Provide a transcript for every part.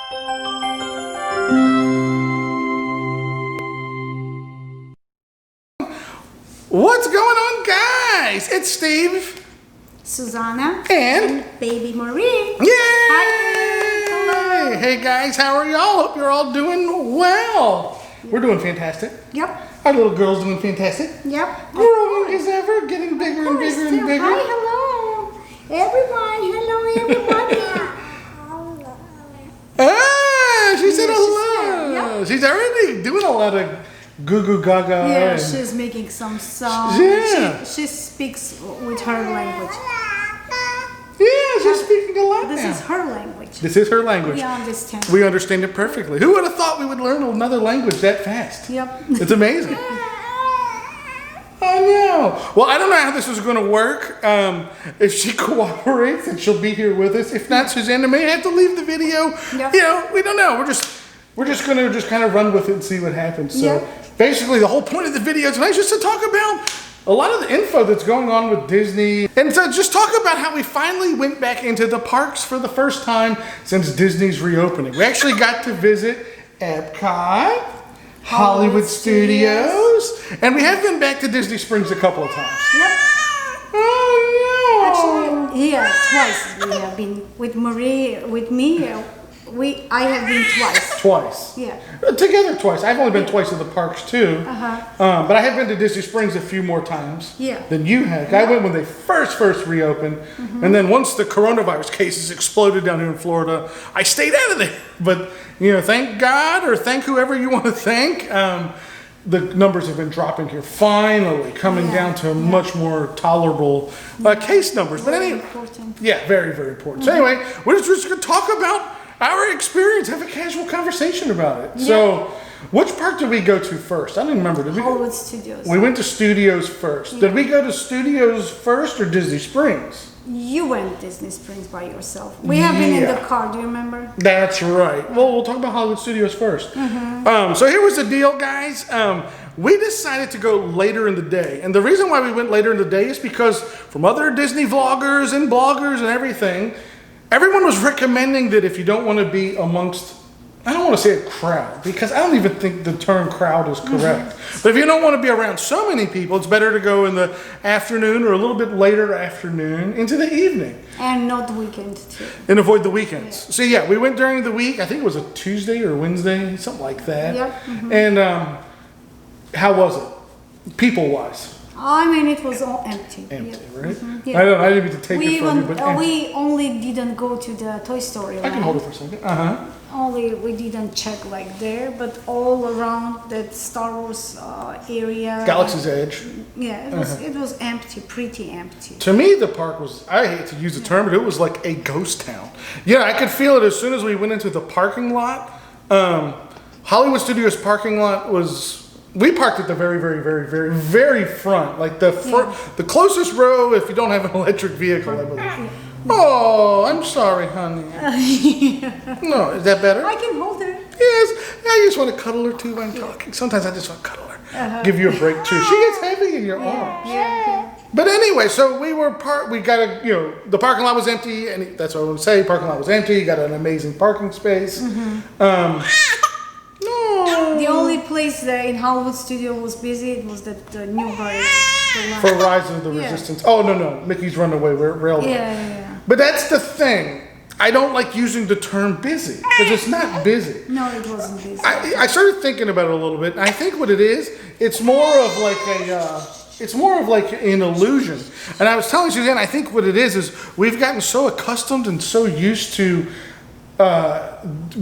What's going on, guys? It's Steve, Susanna, and baby Marie. Yay! Hi. Hey guys, how are y'all? Hope you're all doing well. We're doing fantastic. Yep. Our little girl's doing fantastic. Yep. Growing as ever, getting bigger and bigger and bigger. Hi, hello, everyone. Hello, everybody. Ah, she said hello. Yep. She's already doing a lot of goo goo gaga. Yeah, and she's making some sounds. Yeah. She speaks with her language. Yeah, she's speaking a lot This now. is her language. This is her language. We understand. We understand it perfectly. Who would have thought we would learn another language that fast? Yep. It's amazing. I know. Well, I don't know how this is going to work. If she cooperates, then she'll be here with us. If not, Susanna may have to leave the video. Yep. You know, we don't know. We're just going to kind of run with it and see what happens. So Yep. basically, the whole point of the video tonight is just to talk about a lot of the info that's going on with Disney, and so just talk about how we finally went back into the parks for the first time since Disney's reopening. We actually got to visit Epcot, Hollywood Studios, and we have been back to Disney Springs a couple of times. Yep. Oh no! Actually, yeah, twice we have been with Marie, with me. I have been twice. Twice. Yeah. Together twice. I've only been twice to the parks too. Uh-huh. But I have been to Disney Springs a few more times Yeah. than you have. I went when they first reopened. And then once the coronavirus cases exploded down here in Florida, I stayed out of there. But, you know, thank God or thank whoever you want to thank. The numbers have been dropping here, finally coming down to much more tolerable case numbers. But anyway, Important. yeah, very, very important. So anyway, we're just going to talk about our experience, have a casual conversation about it. Yeah. So, which park did we go to first? I don't even remember. Did we? Hollywood Studios. We went to Studios first. Yeah. Did we go to Studios first or Disney Springs? You went Disney Springs by yourself. We have been in the car. Do you remember? That's right. Well, we'll talk about Hollywood Studios first. So here was the deal, guys. We decided to go later in the day. And the reason why we went later in the day is because from other Disney vloggers and bloggers and everything, everyone was recommending that if you don't want to be amongst, I don't want to say a crowd, because I don't even think the term crowd is correct. But if you don't want to be around so many people, it's better to go in the afternoon or a little bit later afternoon into the evening. And not weekend too. And avoid the weekends. So yeah, we went during the week. I think it was a Tuesday or Wednesday, something like that. Yep. And how was it, people-wise? I mean, it was all empty. Empty, Yeah. right? Yeah. I didn't mean to take We it from you, but empty. we only didn't go to the Toy Story I can land. hold it for a second. Only we didn't check like there, but all around that Star Wars area. Galaxy's Edge. Yeah, it was empty, pretty empty. To me, the park was, I hate to use the term, but it was like a ghost town. Yeah, I could feel it as soon as we went into the parking lot. Hollywood Studios parking lot was, we parked at the very, very, very, very, very front. Like the the closest row if you don't have an electric vehicle, I believe. Oh, I'm sorry, honey. No, is that better? I can hold her. Yes. I just want to cuddle her too when I'm talking. Sometimes I just want to cuddle her. Give you a break too. She gets heavy in your arms. Yeah. But anyway, so we got a, you know, the parking lot was empty, and that's what I would say. Parking lot was empty. You got an amazing parking space. No. The only place that in Hollywood Studio was busy, it was that new ride. For Rise of the Resistance. Oh, no. Mickey's Runaway Railroad. Yeah. But that's the thing. I don't like using the term busy, because it's not busy. No, it wasn't busy. I started thinking about it a little bit, and I think what it is, it's more of like an illusion. And I was telling Suzanne, I think what it is we've gotten so accustomed and so used to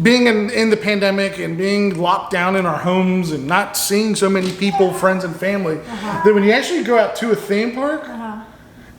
being in the pandemic and being locked down in our homes and not seeing so many people, friends and family, that when you actually go out to a theme park,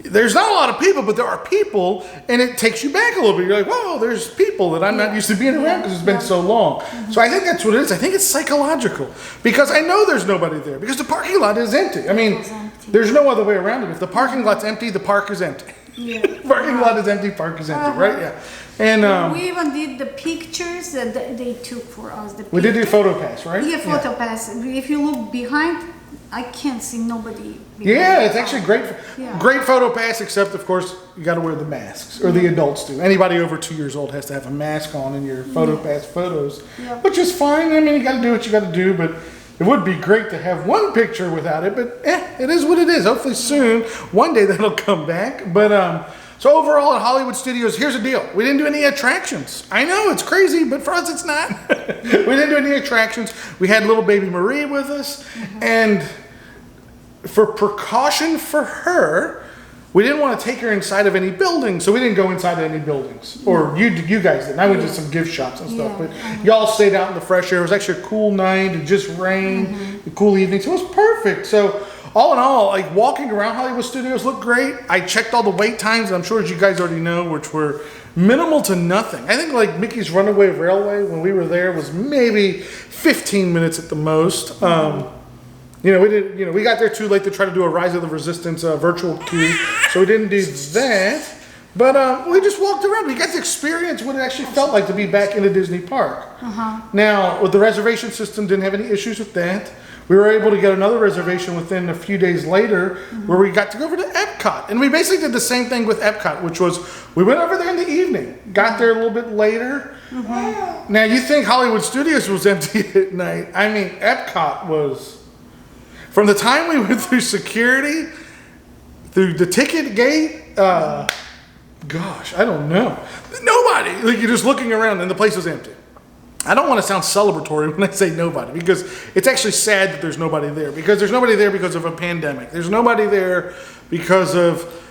there's not a lot of people, but there are people, and it takes you back a little bit. You're like, whoa, there's people that I'm not used to being around because it's been so long. So I think that's what it is. I think it's psychological, because I know there's nobody there, because the parking lot is empty. I mean, there's no other way around it. If the parking lot's empty, the park is empty. Yeah. Parking lot is empty, park is empty, right? Yeah. And we even did the pictures that they took for us. We did do photo pass, right? Yeah, photo pass. If you look behind, I can't see nobody. Yeah, it's actually great. Yeah. Great photo pass, except of course you got to wear the masks, or the adults do. Anybody over 2 years old has to have a mask on in your photo pass photos, which is fine. I mean, you got to do what you got to do, but it would be great to have one picture without it. But it is what it is. Hopefully soon, one day that'll come back. But so overall at Hollywood Studios, here's the deal. We didn't do any attractions. I know it's crazy, but for us it's not. We didn't do any attractions. We had little baby Marie with us, and for precaution for her, we didn't want to take her inside of any buildings, so we didn't go inside of any buildings. Or you guys didn't. I went to some gift shops and stuff, but y'all stayed out in the fresh air. It was actually a cool night. It just rained. A cool evening, so it was perfect. So all in all, like walking around Hollywood Studios looked great. I checked all the wait times, and I'm sure as you guys already know, which were minimal to nothing. I think like Mickey's Runaway Railway when we were there was maybe 15 minutes at the most. You know, we got there too late to try to do a Rise of the Resistance virtual queue, so we didn't do that. But we just walked around. We got to experience what it actually felt like to be back in a Disney park. Now, with the reservation system, didn't have any issues with that. We were able to get another reservation within a few days later where we got to go over to Epcot. And we basically did the same thing with Epcot, which was we went over there in the evening, got there a little bit later. Now, you think Hollywood Studios was empty at night. I mean, Epcot was, from the time we went through security, through the ticket gate, gosh, I don't know. Nobody. Like, you're just looking around and the place was empty. I don't want to sound celebratory when I say nobody, because it's actually sad that there's nobody there. Because there's nobody there because of a pandemic. There's nobody there because of,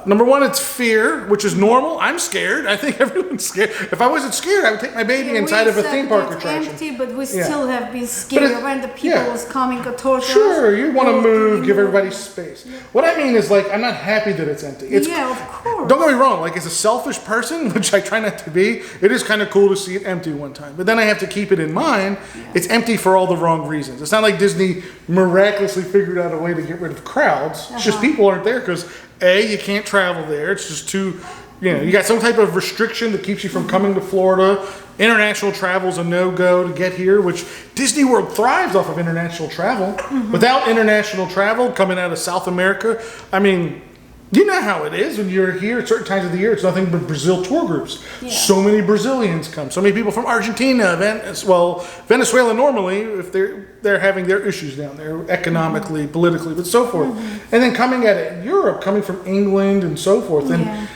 number one, it's fear, which is normal. I'm scared. I think everyone's scared. If I wasn't scared, I would take my baby inside of a theme park attraction. Empty, but we still have been scared when the people was coming towards us. Sure, you want to move, give everybody space. What I mean is, like, I'm not happy that it's empty. It's, of course. Don't get me wrong. Like, as a selfish person, which I try not to be, it is kind of cool to see it empty one time. But then I have to keep it in mind. It's empty for all the wrong reasons. It's not like Disney miraculously figured out a way to get rid of crowds. It's just people aren't there because A, you can't travel there. It's just too, you got some type of restriction that keeps you from coming to Florida. International travel's a no-go to get here, which Disney World thrives off of international travel. Without international travel coming out of South America, I mean, you know how it is when you're here at certain times of the year. It's nothing but Brazil tour groups. So many Brazilians come. So many people from Argentina, Venezuela normally, if they're having their issues down there economically, politically, but so forth. And then coming at it, Europe, coming from England and so forth. And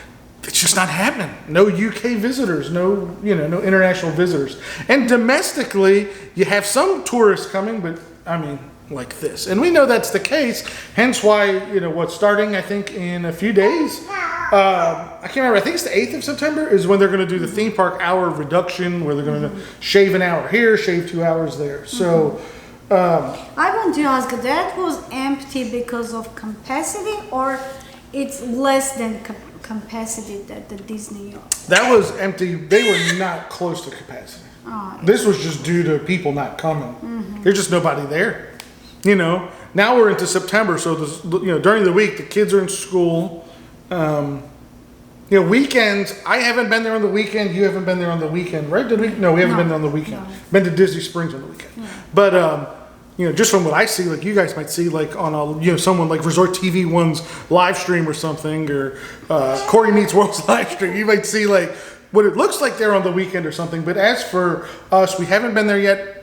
it's just not happening. No UK visitors, no international visitors. And domestically, you have some tourists coming, but I mean, like this. And we know that's the case, hence why, what's starting, I think, in a few days. I can't remember, I think it's the 8th of September is when they're going to do the theme park hour reduction, where they're going to shave an hour here, shave 2 hours there. So, I want to ask, that was empty because of capacity, or it's less than capacity that the Disney? That was empty. They were not close to capacity. This was just due to people not coming. There's just nobody there. Now we're into September, so during the week the kids are in school. Weekends. I haven't been there on the weekend. You haven't been there on the weekend, right? No, we haven't been there on the weekend. No. Been to Disney Springs on the weekend. But just from what I see, like you guys might see, like on a someone like Resort TV One's live stream or something, or Corey Meets World's live stream, you might see like what it looks like there on the weekend or something. But as for us, we haven't been there yet.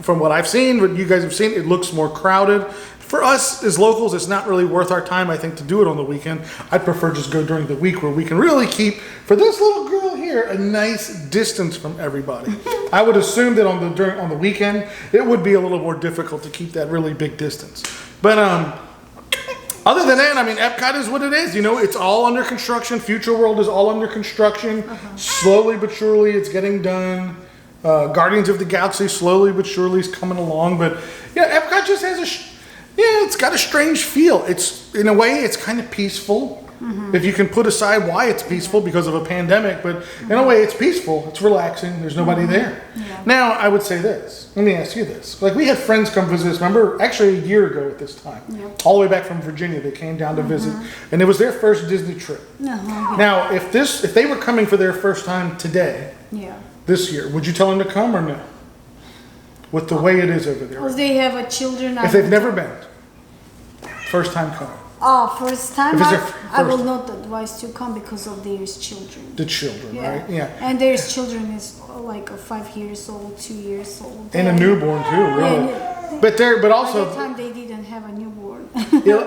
From what I've seen, what you guys have seen, it looks more crowded. For us as locals, it's not really worth our time, I think, to do it on the weekend. I'd prefer just go during the week where we can really keep, for this little girl here, a nice distance from everybody. I would assume that on the weekend, it would be a little more difficult to keep that really big distance. But other than that, I mean, Epcot is what it is. It's all under construction. Future World is all under construction. Slowly but surely, it's getting done. Guardians of the Galaxy slowly but surely is coming along, but Epcot just has it's got a strange feel. It's, in a way, it's kind of peaceful. If you can put aside why it's peaceful because of a pandemic, but in a way it's peaceful, it's relaxing, there's nobody there. Now, I would say this, let me ask you this. Like, we had friends come visit us, remember, actually a year ago at this time, all the way back from Virginia, they came down to visit, and it was their first Disney trip. Now, if they were coming for their first time today, this year, would you tell them to come or no? with the way it is over there. Or they have a children. If they've never been, first time coming. Oh, first time, If it's their I will first- not advise to come because of their children. The children, Yeah. right? Yeah. And their children is like 5 years old, 2 years old. And a newborn too, really. Yeah. But By the also, time they didn't have a newborn.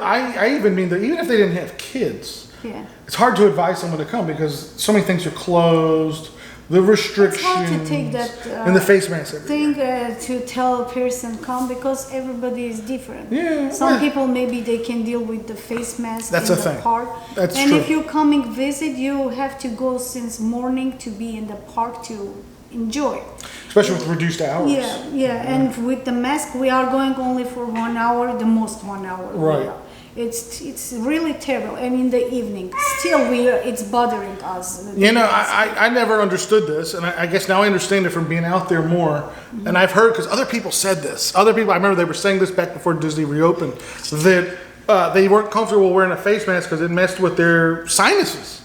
I even mean that even if they didn't have kids, Yeah. it's hard to advise someone to come because so many things are closed, the restrictions, It's hard to take that and the face mask. thing to tell a person come because everybody is different. Yeah, Some well- people maybe they can deal with the face mask That's in the the thing. park. That's and true. if you're coming visit, you have to go since morning to be in the park to enjoy. Especially with reduced hours. Yeah. And with the mask, we are going only for 1 hour, the most 1 hour. Right. Yeah. It's really terrible. And in the evening, still it's bothering us. You know, I never understood this, and I guess now I understand it from being out there more. And I've heard, because other people said this. Other people, I remember they were saying this back before Disney reopened, that they weren't comfortable wearing a face mask because it messed with their sinuses.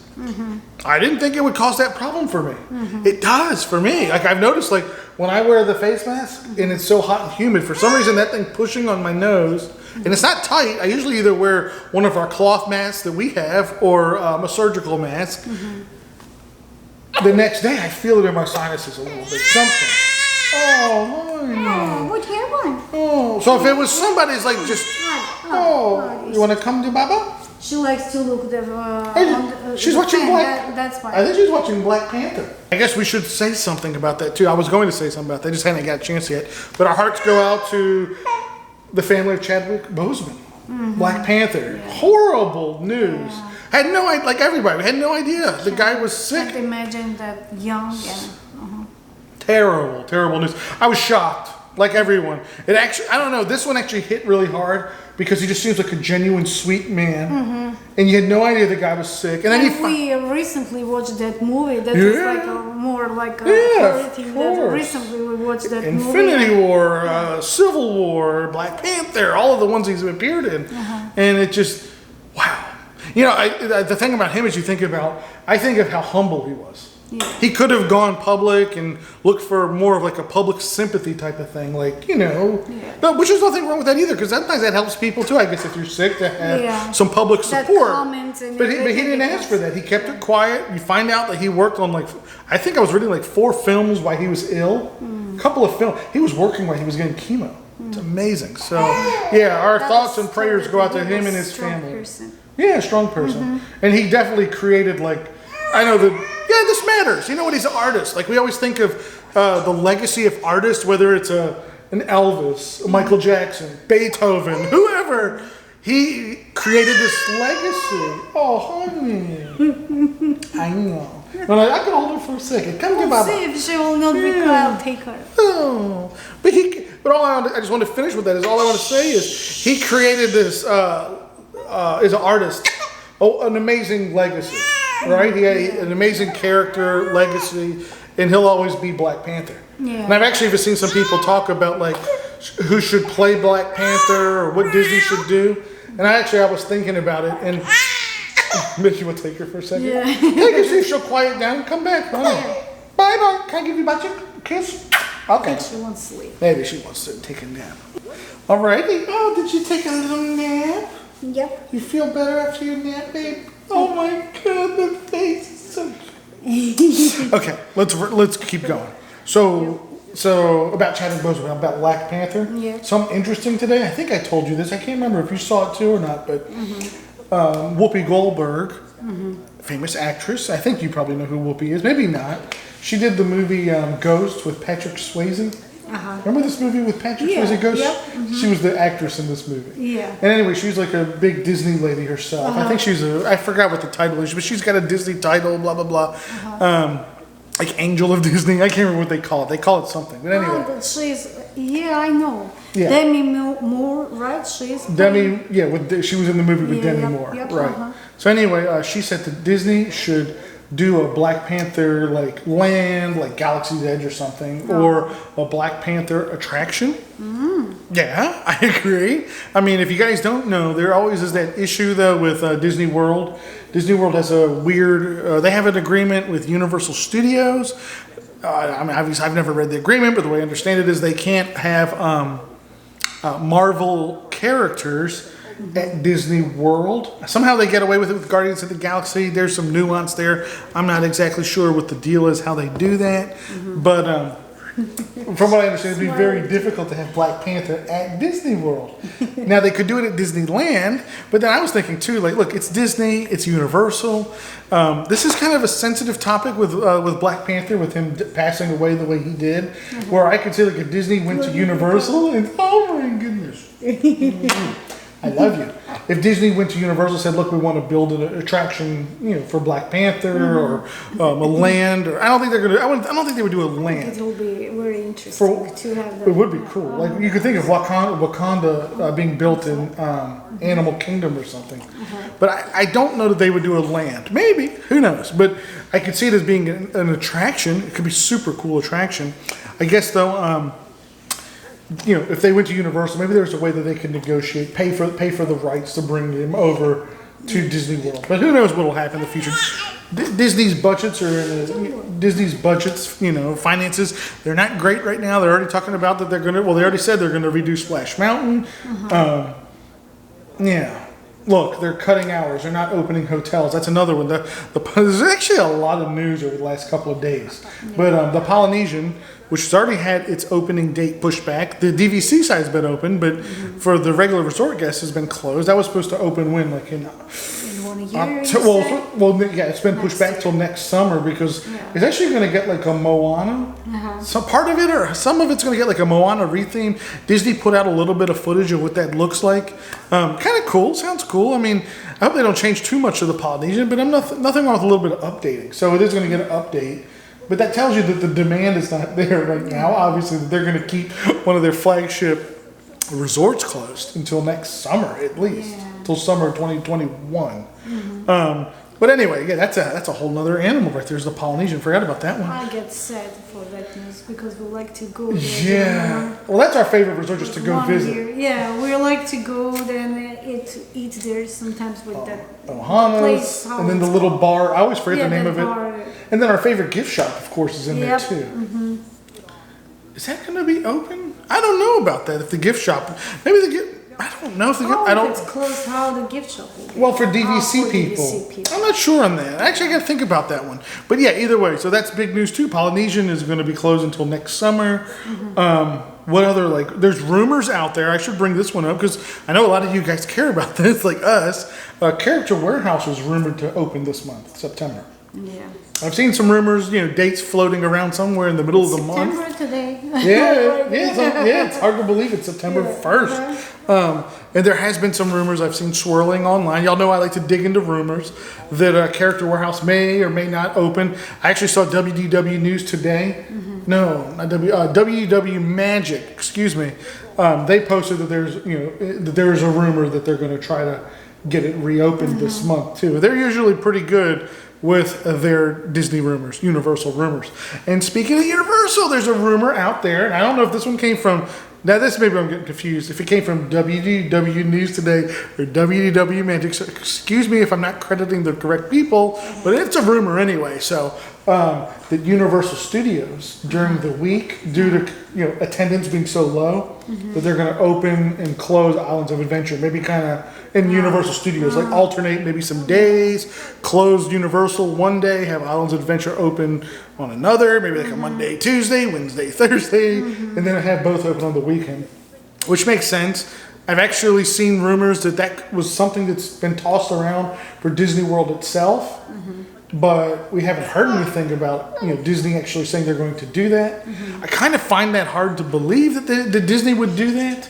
I didn't think it would cause that problem for me. It does for me. Like I've noticed, like when I wear the face mask and it's so hot and humid, for some reason that thing pushing on my nose, and it's not tight. I usually either wear one of our cloth masks that we have or a surgical mask. The next day I feel it in my sinuses a little bit. Something. Oh, Oh, what hair one? oh. So if it was somebody's like just, oh, you want to come to Baba? She likes to look the. She's the watching fan. Black. That's why. I think she's watching Black Panther. I guess we should say something about that too. I was going to say something about that. I just hadn't got a chance yet. But our hearts go out to the family of Chadwick Boseman. Black Panther. Horrible news. Had no idea. Like everybody, we had no idea the guy was sick. Can't imagine that young and. Terrible, terrible news. I was shocked, like everyone. It actually, I don't know, this one actually hit really hard because he just seems like a genuine sweet man. And you had no idea the guy was sick. And then We recently watched that movie. That Yeah. is like more like a Yeah, horror of thing. course. That recently we watched that Infinity movie. War, Civil War, Black Panther, all of the ones he's appeared in. And it just, wow. You know, the thing about him is I think of how humble he was. Yeah. He could have gone public and looked for more of like a public sympathy type of thing, like, you know, but which is nothing wrong with that either, because sometimes that helps people too, I guess, if you're sick, to have some public That support. comments and But he everything, didn't ask for that. He kept it quiet. You find out that he worked on I think I was reading 4 films while he was ill. A couple of films. He was working while he was getting chemo. It's amazing. So, yeah, our thoughts and prayers go out to him and his family. Person. Yeah, strong person. And he definitely created this matters. You know what? He's an artist. Like we always think of the legacy of artists, whether it's an Elvis, a Michael Jackson, Beethoven, whoever. He created this legacy. Oh, honey. I know. But I can hold her for a second. Come to We'll Baba. see if she will not be quiet, I'll take her. Oh, but I just want to finish with that. Is all I want to say is he created this as an artist, an amazing legacy, right? He had an amazing character legacy, and he'll always be Black Panther. Yeah. And I've actually even seen some people talk about who should play Black Panther or what Disney should do. And I was thinking about it, and maybe you want to take her for a second. Yeah. Take her, see if she'll quiet down and come back. Bye bye. Can I give you a kiss? Okay. I think she wants to sleep. Maybe she wants to take a nap. Alrighty. Oh, did you take a little nap? Yep. You feel better after your nap, babe? Oh my God, the face is so cute. Okay, let's keep going. So about Chadwick Boseman, about Black Panther. Yeah. Something interesting today. I think I told you this. I can't remember if you saw it too or not, but Whoopi Goldberg, famous actress. I think you probably know who Whoopi is. Maybe not. She did the movie Ghost with Patrick Swayze. Remember this movie with Patrick Swayze, Ghost? Yep. She was the actress in this movie. Yeah. And anyway, she's like a big Disney lady herself. I think I forgot what the title is, but she's got a Disney title, blah, blah, blah. Like Angel of Disney. I can't remember what they call it. They call it something. But anyway. I know. Yeah. Demi Moore, right? She was in the movie with Demi yep, Moore. yep, Right. So anyway, she said that Disney should do a Black Panther land, like Galaxy's Edge or something, or a Black Panther attraction. Yeah, I agree. I mean, if you guys don't know, there always is that issue though with Disney World. Disney World has a weird. They have an agreement with Universal Studios. I mean, obviously I've never read the agreement, but the way I understand it is they can't have Marvel characters at Disney World. Somehow they get away with it with Guardians of the Galaxy. There's some nuance there. I'm not exactly sure what the deal is, how they do that. But from what I understand, it'd be very difficult to have Black Panther at Disney World. Now, they could do it at Disneyland, but then I was thinking too, like, look, it's Disney, it's Universal. This is kind of a sensitive topic with Black Panther, with him passing away the way he did, where I could say, like, if Disney went to Universal, and oh my goodness. I love you. If Disney went to Universal and said, look, we want to build an attraction, for Black Panther or a land, or I don't think they're going to, I don't think they would do a land. It will be very interesting to have that. It would be cool. Like, you could think of Wakanda being built in Animal Kingdom or something. But I don't know that they would do a land. Maybe. Who knows? But I could see it as being an attraction. It could be super cool attraction. I guess, though, if they went to Universal, maybe there's a way that they could negotiate, pay for the rights to bring them over to Disney World. But who knows what will happen in the future? Disney's budgets finances, they're not great right now. They're already talking about that they already said they're going to redo Splash Mountain. Look, they're cutting hours. They're not opening hotels. That's another one. There's actually a lot of news over the last couple of days. But the Polynesian, which has already had its opening date pushed back. The DVC side's been open, but for the regular resort guests has been closed. That was supposed to open when, like in 1 year. It's been pushed back till next summer because it's actually going to get like a Moana. Some part of it, or some of it's going to get like a Moana retheme. Disney put out a little bit of footage of what that looks like. Kind of cool. Sounds cool. I mean, I hope they don't change too much of the Polynesian, but I'm nothing wrong with a little bit of updating. So it is going to get an update. But that tells you that the demand is not there right now. Obviously, that they're going to keep one of their flagship resorts closed until next summer, at least, until summer 2021. But anyway, that's a whole nother animal right there. There's the Polynesian. Forgot about that one. I get sad for that news because we like to go there. Yeah. Well, that's our favorite resort, just to go visit. Yeah, we like to go there and eat there sometimes with that Ohana's, and then the little bar. I always forget the name of it. And then our favorite gift shop, of course, is in there too. Is that going to be open? I don't know about that. If the gift shop, I don't know if it's closed. How the gift shop will be. Well, for DVC people. I'm not sure on that. Actually, I got to think about that one. But yeah, either way. So that's big news too. Polynesian is going to be closed until next summer. What other, there's rumors out there. I should bring this one up because I know a lot of you guys care about this, like us. Character Warehouse was rumored to open this month, September. Yeah. I've seen some rumors, dates floating around somewhere in the middle of the month. September today. It's hard to believe it's September 1st. And there has been some rumors I've seen swirling online. Y'all know I like to dig into rumors that Character Warehouse may or may not open. I actually saw WDW News today. No, not WDW Magic, excuse me. They posted that there's a rumor that they're going to try to get it reopened this month too. They're usually pretty good with their Disney rumors, Universal rumors. And speaking of Universal, there's a rumor out there, and I don't know if this one came from, now this maybe I'm getting confused, if it came from WDW News Today or WDW Magic, so excuse me if I'm not crediting the correct people, but it's a rumor anyway. So that Universal Studios during the week, due to attendance being so low, that they're going to open and close Islands of Adventure, maybe kind of in Universal Studios, like alternate maybe some days, close Universal one day, have Islands of Adventure open on another, maybe like a Monday, Tuesday, Wednesday, Thursday, and then have both open on the weekend, which makes sense. I've actually seen rumors that was something that's been tossed around for Disney World itself. But we haven't heard anything about Disney actually saying they're going to do that. I kind of find that hard to believe that Disney would do that.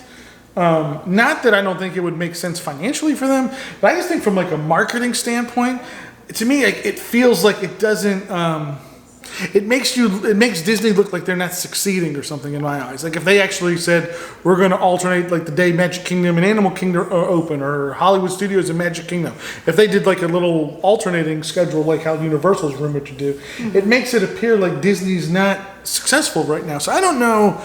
Not that I don't think it would make sense financially for them, but I just think from like a marketing standpoint, to me it feels like it doesn't. It makes Disney look like they're not succeeding or something in my eyes. Like if they actually said we're going to alternate like the day Magic Kingdom and Animal Kingdom are open, or Hollywood Studios and Magic Kingdom. If they did like a little alternating schedule like how Universal's rumored to do, it makes it appear like Disney's not successful right now. So I don't know.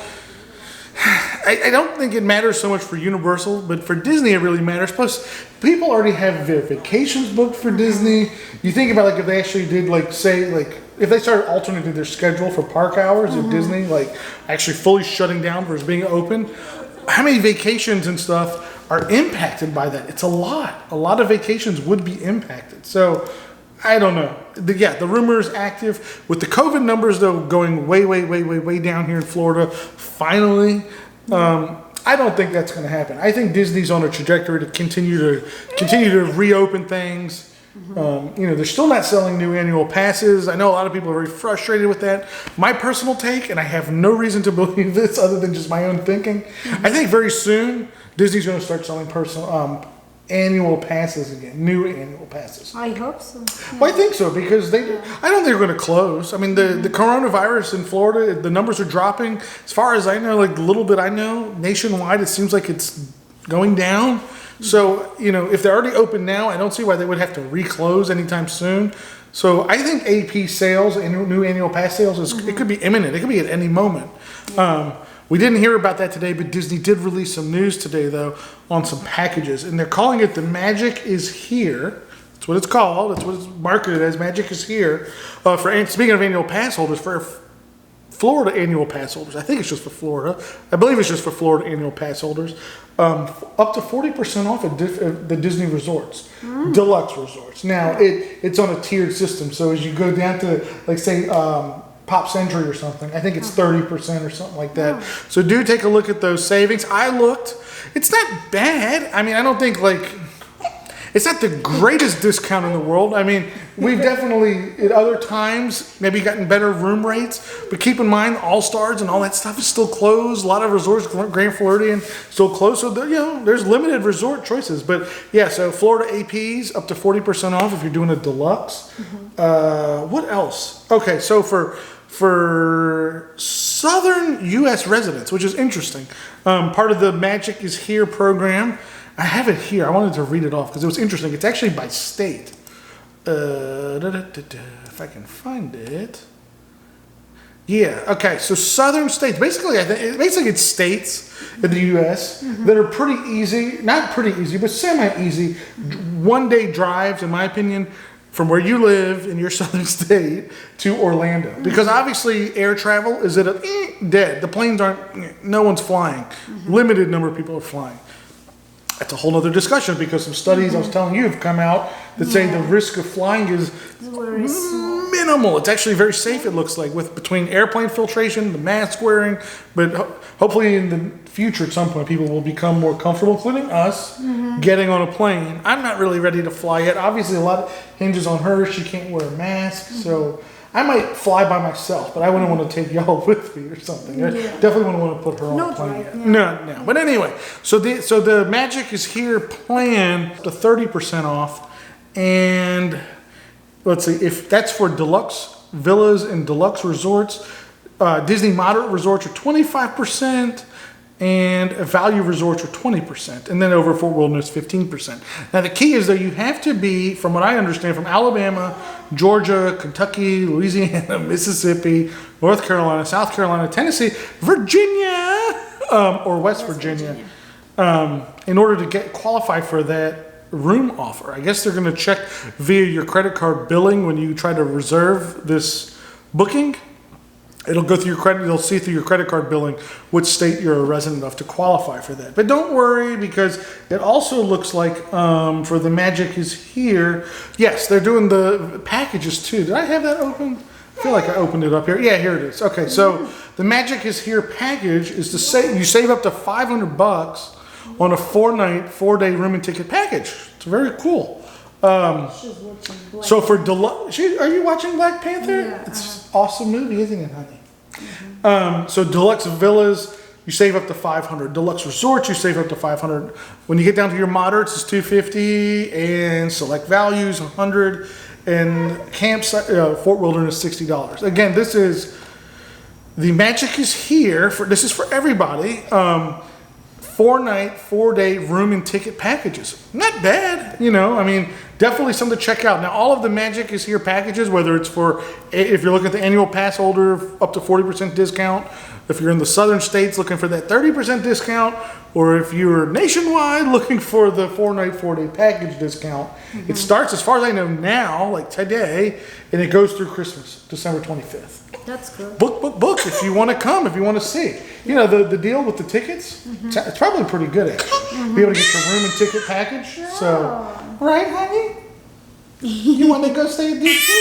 I don't think it matters so much for Universal, but for Disney it really matters. Plus, people already have their vacations booked for Disney. You think about like if they actually did like say like if they started alternating their schedule for park hours at Disney, like actually fully shutting down versus being open, how many vacations and stuff are impacted by that? It's a lot. A lot of vacations would be impacted. So I don't know. The rumor is active. With the COVID numbers, though, going way down here in Florida, finally, I don't think that's going to happen. I think Disney's on a trajectory to continue to reopen things. They're still not selling new annual passes. I know a lot of people are very frustrated with that. My personal take, and I have no reason to believe this other than just my own thinking, I think very soon Disney's going to start selling annual passes again, new annual passes. I hope so. Yeah. Well, I think so because I don't think they're going to close. I mean, the coronavirus in Florida, the numbers are dropping. As far as I know, like the little bit I know, nationwide, it seems like it's going down. So, if they're already open now, I don't see why they would have to reclose anytime soon. So I think AP sales and new annual pass sales, it could be imminent. It could be at any moment. We didn't hear about that today, but Disney did release some news today, though, on some packages. And they're calling it the Magic is Here. That's what it's called. That's what it's marketed as. Magic is Here. Speaking of annual pass holders, for Florida annual pass holders, I think it's just for Florida. I believe it's just for Florida annual pass holders. Up to 40% off at the Disney resorts, deluxe resorts. Now, it's on a tiered system. So as you go down to, like, say, Pop Century or something, I think it's 30% or something like that. So do take a look at those savings. I looked. It's not bad. I mean, I don't think, it's not the greatest discount in the world. I mean, we've definitely, at other times, maybe gotten better room rates. But keep in mind, All-Stars and all that stuff is still closed. A lot of resorts, Grand Floridian, still closed. So, there's limited resort choices. But, so Florida APs up to 40% off if you're doing a deluxe. What else? Okay, so for Southern U.S. residents, which is interesting, part of the Magic is Here program. I have it here. I wanted to read it off because it was interesting. It's actually by state. If I can find it. Yeah. Okay. So southern states. Basically, it's states in the U.S. that are pretty easy. Not pretty easy, but semi-easy. One-day drives, in my opinion, from where you live in your southern state to Orlando. Because obviously air travel is dead. The planes aren't, no one's flying. Limited number of people are flying. That's a whole other discussion because some studies I was telling you have come out that say the risk of flying is minimal. It's actually very safe, it looks like, between airplane filtration, the mask wearing, but hopefully in the future at some point people will become more comfortable, including us, getting on a plane. I'm not really ready to fly yet. Obviously a lot hinges on her. She can't wear a mask, so I might fly by myself, but I wouldn't want to take y'all with me or something. I definitely wouldn't want to put her on a plane yet. No. But anyway, so the Magic is Here plan to 30% off, and let's see, if that's for deluxe villas and deluxe resorts, Disney moderate resorts are 25%, and value resorts are 20%, and then over Fort Wilderness 15%. Now the key is that you have to be, from what I understand, from Alabama, Georgia, Kentucky, Louisiana, Mississippi, North Carolina, South Carolina, Tennessee, Virginia, or West Virginia, in order to qualify for that room offer. I guess they're going to check via your credit card billing when you try to reserve this booking. It'll go through your credit. They'll see through your credit card billing which state you're a resident of to qualify for that. But don't worry, because it also looks like for the Magic is Here. Yes, they're doing the packages too. Did I have that open? I feel like I opened it up here. Yeah, here it is. Okay, so the Magic is Here package is you save up to $500 on a 4-night, 4-day room and ticket package. It's very cool. So for deluxe, are you watching Black Panther? Yeah, it's an awesome movie, isn't it, honey? So deluxe villas, you save up to $500. Deluxe resorts, you save up to $500. When you get down to your moderates, it's $250, and select values $100, and campsite Fort Wilderness $60. Again, this is the Magic is Here. This is for everybody. 4-night, 4-day room and ticket packages. Not bad, I mean, definitely something to check out. Now, all of the Magic is Here packages, whether it's for, if you're looking at the annual pass holder, up to 40% discount. If you're in the southern states looking for that 30% discount, or if you're nationwide looking for the 4-night, 4-day package discount. It starts, as far as I know now, like today, and it goes through Christmas, December 25th. That's good. Book if you want to come, if you want to see. You know, the deal with the tickets, it's probably pretty good actually. Be able to get your room and ticket package. So, right, honey? You want to go stay at Disney?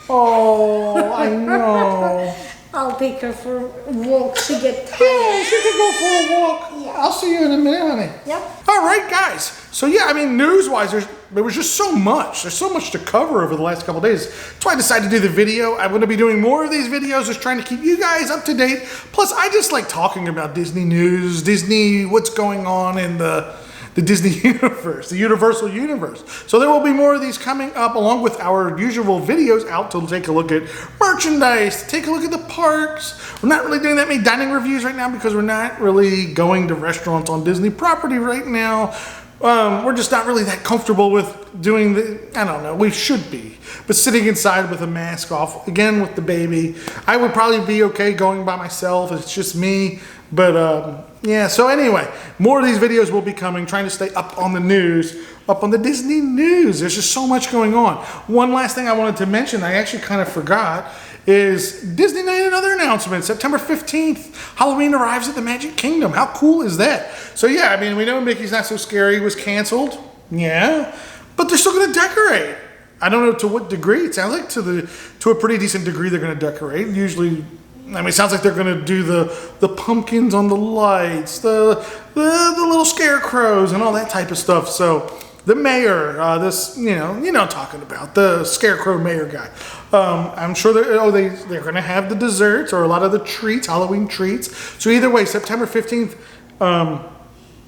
Oh, I know. I'll take her for a walk. She get tired. Yeah, she can go for a walk. Yeah. I'll see you in a minute, honey. Yep. All right, guys. So yeah, I mean, news-wise, there was just so much. There's so much to cover over the last couple of days. That's why I decided to do the video. I'm going to be doing more of these videos, just trying to keep you guys up to date. Plus, I just like talking about Disney news, Disney, what's going on in the Disney universe, the Universal universe. So there will be more of these coming up, along with our usual videos out to take a look at merchandise, take a look at the parks. We're not really doing that many dining reviews right now because we're not really going to restaurants on Disney property right now. We're just not really that comfortable with doing I don't know, we should be. But sitting inside with a mask off, again with the baby, I would probably be okay going by myself. It's just me. But yeah, so anyway, more of these videos will be coming, trying to stay up on the news, up on the Disney news. There's just so much going on. One last thing I wanted to mention, I actually kind of forgot, is Disney Night and other announcements. September 15th, Halloween arrives at the Magic Kingdom. How cool is that? So yeah, I mean, we know Mickey's Not So Scary was canceled. Yeah, but they're still going to decorate. I don't know to what degree. It sounds like to a pretty decent degree they're going to decorate. Usually, I mean, it sounds like they're going to do the pumpkins on the lights, the little scarecrows and all that type of stuff. So the mayor, you know what I'm talking about, the scarecrow mayor guy. I'm sure they're going to have the desserts or a lot of the treats, Halloween treats. So either way, September 15th,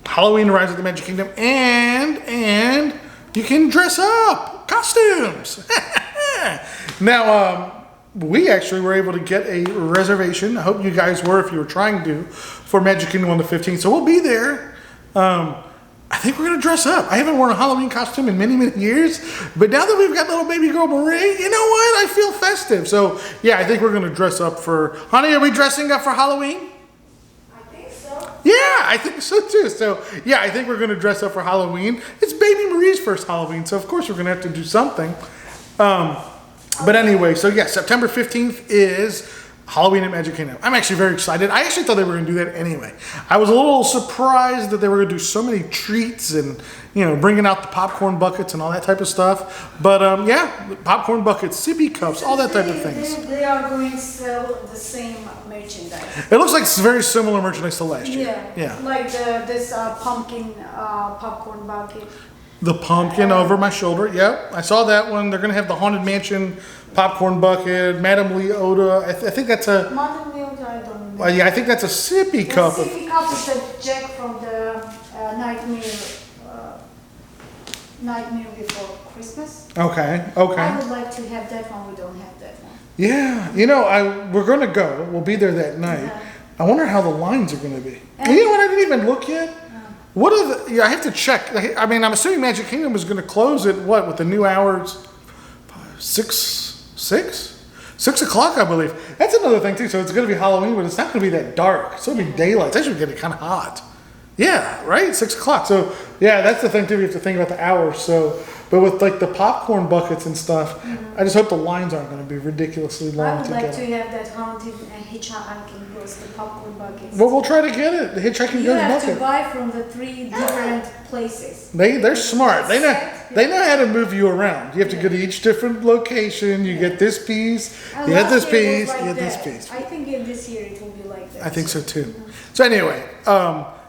Halloween arrives at the Magic Kingdom, and you can dress up, costumes. Now, we actually were able to get a reservation. I hope you guys were, if you were trying to, for Magic Kingdom on the 15th. So we'll be there. I think we're going to dress up. I haven't worn a Halloween costume in many, many years. But now that we've got little baby girl Marie, you know what? I feel festive. So, yeah, I think we're going to dress up for... Honey, are we dressing up for Halloween? I think so. Yeah, I think so too. So, yeah, I think we're going to dress up for Halloween. It's baby Marie's first Halloween, so of course we're going to have to do something. But anyway, so yeah, September 15th is Halloween at Magic Kingdom. I'm actually very excited. I actually thought they were going to do that anyway. I was a little surprised that they were going to do so many treats and, you know, bringing out the popcorn buckets and all that type of stuff. But yeah, popcorn buckets, sippy cups, all that type of things. They are going to sell the same merchandise. It looks like it's very similar merchandise to last year. Yeah. Like this pumpkin popcorn bucket. The pumpkin over my shoulder. Yep, I saw that one. They're going to have the Haunted Mansion popcorn bucket, Madame Leota. I think that's a... Madame Leota, I don't know. Yeah, I think that's a sippy cup. The sippy cup is a Jack from the Nightmare Before Christmas. Okay. I would like to have that one. We don't have that one. Yeah, you know, we're going to go. We'll be there that night. I wonder how the lines are going to be. And you know what? I didn't even look yet. What are the... Yeah, I have to check. I mean, I'm assuming Magic Kingdom is going to close at what, with the new hours? 6 o'clock, I believe. That's another thing too. So it's going to be Halloween, but it's not going to be that dark. It's going to be daylight. It's actually getting kind of hot. Yeah, right? 6 o'clock. So yeah, that's the thing too. We have to think about the hours. So, but with like the popcorn buckets and stuff, I just hope the lines aren't going to be ridiculously long. I would like to have that haunted hitchhiking ghost, the popcorn buckets. Well, we'll try to get it. The hitchhiking ghost bucket. You have to buy from the 3 different places. They're smart. They know how to move you around. You have to go to each different location. You get this piece. You get this piece. You get this piece. I think in this year it will be like that. I think so too. So anyway,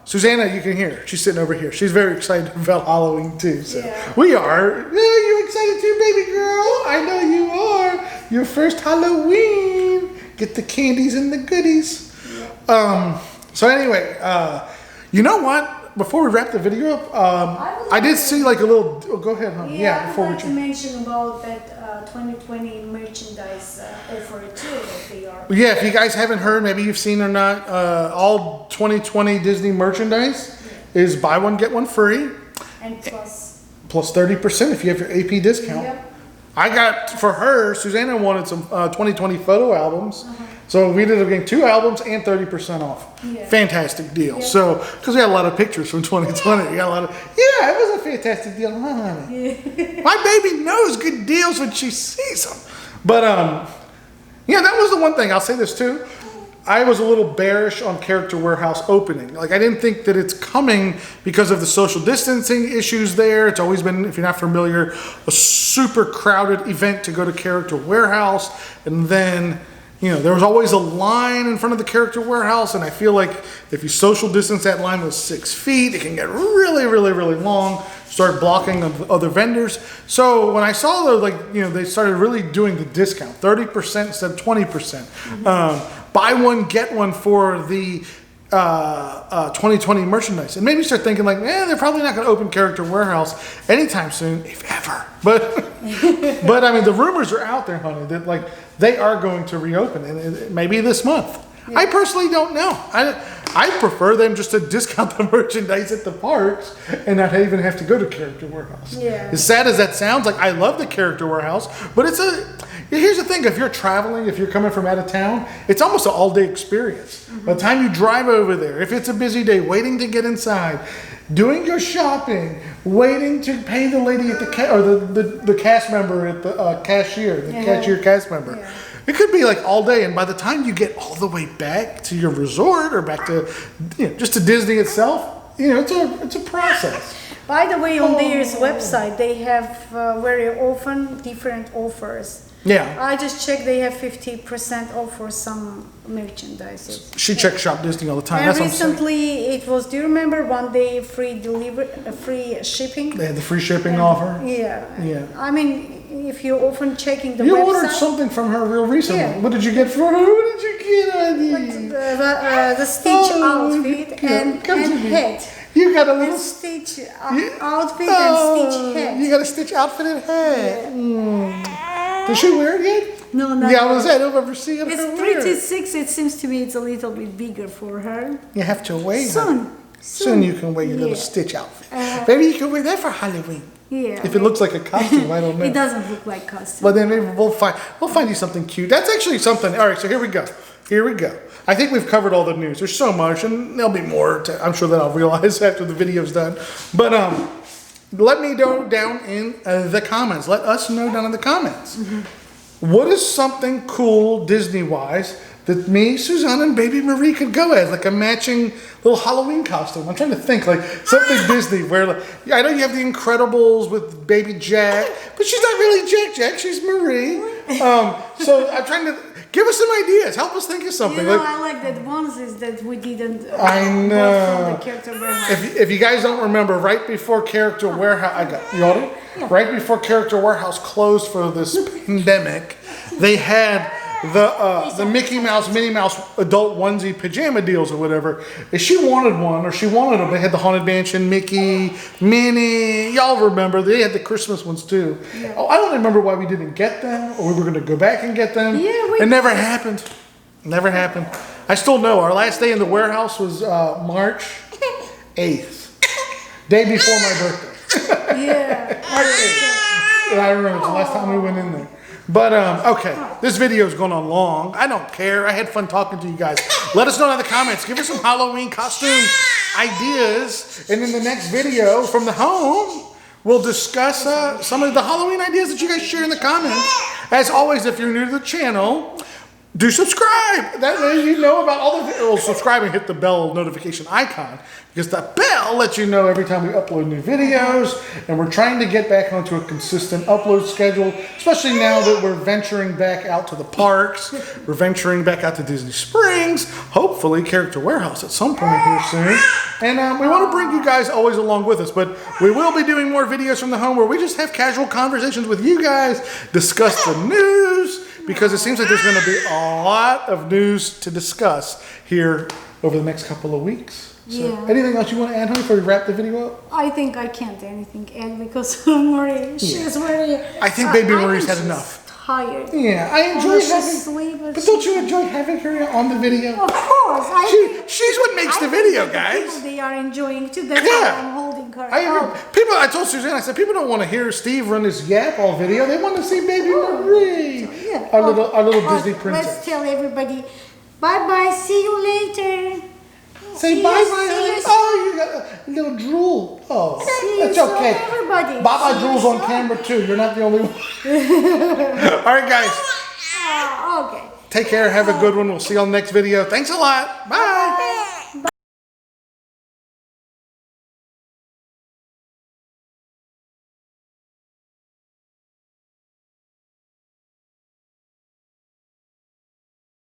Susanna, you can hear her. She's sitting over here. She's very excited about Halloween too. So we are. Yeah, you excited too, baby girl? I know you are. Your first Halloween. Get the candies and the goodies. So anyway, you know what? Before we wrap the video up, I did see like a little. Oh, go ahead, honey. Yeah, I would like to mention about that 2020 merchandise offer too that they are. Yeah, if you guys haven't heard, maybe you've seen or not, all 2020 Disney merchandise is buy one get one free. And plus 30% if you have your AP discount. Yep. I got, for her, Susanna wanted some 2020 photo albums. So we ended up getting 2 albums and 30% off. Yeah. Fantastic deal. Yeah. So, because we had a lot of pictures from 2020. We got a lot of, yeah, it was a fantastic deal. Huh, honey? Yeah. My baby knows good deals when she sees them. But, yeah, that was the one thing. I'll say this too. I was a little bearish on Character Warehouse opening. Like, I didn't think that it's coming because of the social distancing issues there. It's always been, if you're not familiar, a super crowded event to go to Character Warehouse. And then, you know, there was always a line in front of the Character Warehouse. And I feel like if you social distance that line with 6 feet, it can get really, really, really long. Start blocking other vendors. So when I saw the, like, you know, they started really doing the discount, 30% instead of 20%. Buy one, get one for the 2020 merchandise. It made me start thinking like, they're probably not going to open Character Warehouse anytime soon, if ever. But, but I mean, the rumors are out there, honey, that like they are going to reopen and maybe this month. Yeah. I personally don't know. I prefer them just to discount the merchandise at the parks and not even have to go to Character Warehouse. Yeah. As sad as that sounds, like I love the Character Warehouse, but here's the thing, if you're traveling, if you're coming from out of town, it's almost an all-day experience. By the time you drive over there, if it's a busy day, waiting to get inside, doing your shopping, waiting to pay the lady at the cast member at the cashier, the cashier cast member. Yeah. It could be like all day, and by the time you get all the way back to your resort or back to, you know, just to Disney itself, you know, it's a process. By the way, on their website, they have very often different offers. Yeah. I just checked, they have 50% off for some merchandise. She checks Shop Disney all the time. And that's recently, it was, do you remember, 1 day free delivery, free shipping? They had the free shipping offer? Yeah. Yeah. I mean, if you're often checking the website. You ordered something from her real recently. Yeah. What did you get for her? What did you get, honey? The Stitch outfit and hat. You got a little Stitch outfit and Stitch hat. You got a Stitch outfit and hat. Does she wear it yet? No, not yet. I was I don't ever see it. It's pretty 6. It seems to me it's a little bit bigger for her. You have to wait. Soon you can wear your little Stitch outfit. Maybe you can wear that for Halloween. Yeah. If it looks like a costume, I don't know. It doesn't look like costume. But then maybe we'll find you something cute. That's actually something. All right, so here we go. I think we've covered all the news. There's so much, and there'll be more. I'm sure that I'll realize after the video's done. But let me know down in the comments. Let us know down in the comments. What is something cool Disney-wise that me, Susanna, and baby Marie could go as, like a matching little Halloween costume? I'm trying to think, like something Disney where, like, I know you have the Incredibles with baby Jack, but she's not really Jack. She's Marie. So I'm trying to give us some ideas. Help us think of something. You know, I like that onesies that we didn't. I know. From the Character Warehouse. If you guys don't remember, right before Character Warehouse, you ordered? Yeah. Right before Character Warehouse closed for this pandemic, they had the Mickey Mouse, Minnie Mouse adult onesie pajama deals or whatever. If she wanted one, or she wanted them, they had the Haunted Mansion, Mickey, Minnie. Y'all remember, they had the Christmas ones too. Yeah. Oh, I don't remember why we didn't get them, or we were going to go back and get them. Yeah, it never happened. Never happened. I still know our last day in the warehouse was March 8th. Day before my birthday. Yeah. March 8th. I remember it's the last time we went in there. But, okay, this video is going on long. I don't care. I had fun talking to you guys. Let us know in the comments. Give us some Halloween costume ideas. And in the next video from the home, we'll discuss some of the Halloween ideas that you guys share in the comments. As always, if you're new to the channel, do subscribe. That way you know about all the videos. Subscribe and hit the bell notification icon, because the bell lets you know every time we upload new videos. And we're trying to get back onto a consistent upload schedule, especially now that we're venturing back out to the parks. We're venturing back out to Disney Springs. Hopefully Character Warehouse at some point here soon. And we want to bring you guys always along with us. But we will be doing more videos from the home where we just have casual conversations with you guys, discuss the news, because it seems like there's going to be a lot of news to discuss here over the next couple of weeks. So, yeah. Anything else you want to add, honey, before we wrap the video up? I think I can't anything add because Marie, she's very. I think baby Marie's had enough. Tired. Yeah, I enjoy having. But don't you enjoy having her on the video? Of course, she's what makes the video, guys. They are enjoying too. That's why I'm holding car. I told Suzanne, I said, people don't want to hear Steve run this yap all video. They want to see baby Marie. Yeah. Our little Disney princess. Let's tell everybody, bye-bye, see you later. Say bye-bye. Oh, you got a little drool. Oh, that's okay. Everybody. Bye-bye drools on camera too. You're not the only one. All right, guys. Okay. Take care. Have a good one. We'll see you on the next video. Thanks a lot. Bye.